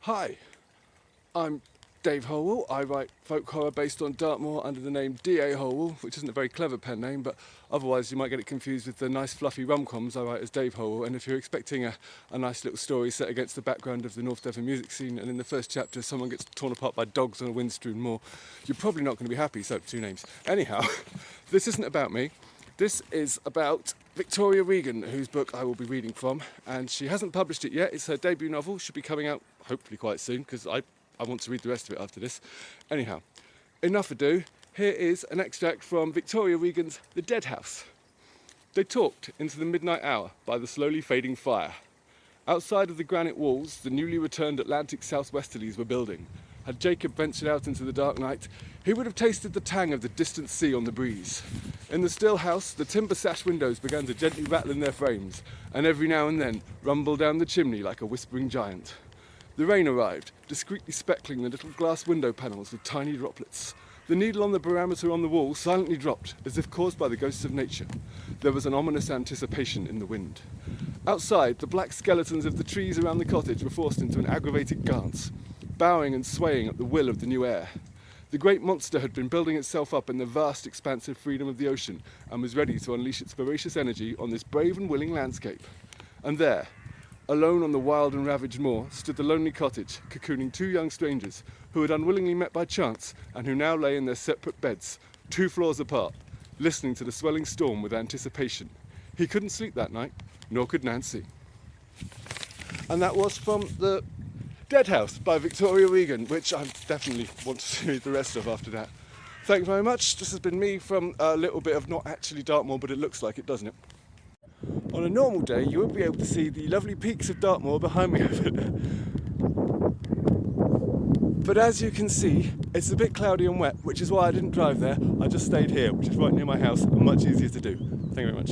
Hi, I'm Dave Holwill. I write folk horror based on Dartmoor under the name D.A. Holwill, which isn't a very clever pen name, but otherwise you might get it confused with the nice fluffy rom-coms I write as Dave Holwill. And if you're expecting a nice little story set against the background of the North Devon music scene, and in the first chapter someone gets torn apart by dogs on a wind-strewn moor, you're probably not going to be happy, so 2 names. Anyhow, this isn't about me. This is about Victoria Regan, whose book I will be reading from, and she hasn't published it yet. It's her debut novel, should be coming out hopefully quite soon, because I want to read the rest of it after this. Anyhow, enough ado, here is an extract from Victoria Regan's The Dead House. They talked into the midnight hour by the slowly fading fire. Outside of the granite walls, the newly returned Atlantic southwesterlies were building. Had Jacob ventured out into the dark night, he would have tasted the tang of the distant sea on the breeze. In the still house, the timber sash windows began to gently rattle in their frames, and every now and then rumble down the chimney like a whispering giant. The rain arrived, discreetly speckling the little glass window panels with tiny droplets. The needle on the barometer on the wall silently dropped, as if caused by the ghosts of nature. There was an ominous anticipation in the wind. Outside, the black skeletons of the trees around the cottage were forced into an aggravated glance, bowing and swaying at the will of the new air. The great monster had been building itself up in the vast expansive freedom of the ocean and was ready to unleash its voracious energy on this brave and willing landscape. And there, alone on the wild and ravaged moor, stood the lonely cottage, cocooning 2 young strangers who had unwillingly met by chance and who now lay in their separate beds, 2 floors apart, listening to the swelling storm with anticipation. He couldn't sleep that night, nor could Nancy. And that was from The Dead House by Victoria Regan, which I definitely want to read the rest of after that. Thank you very much. This has been me from a little bit of not actually Dartmoor, but it looks like it, doesn't it? On a normal day, you won't be able to see the lovely peaks of Dartmoor behind me over there. But as you can see, it's a bit cloudy and wet, which is why I didn't drive there. I just stayed here, which is right near my house and much easier to do. Thank you very much.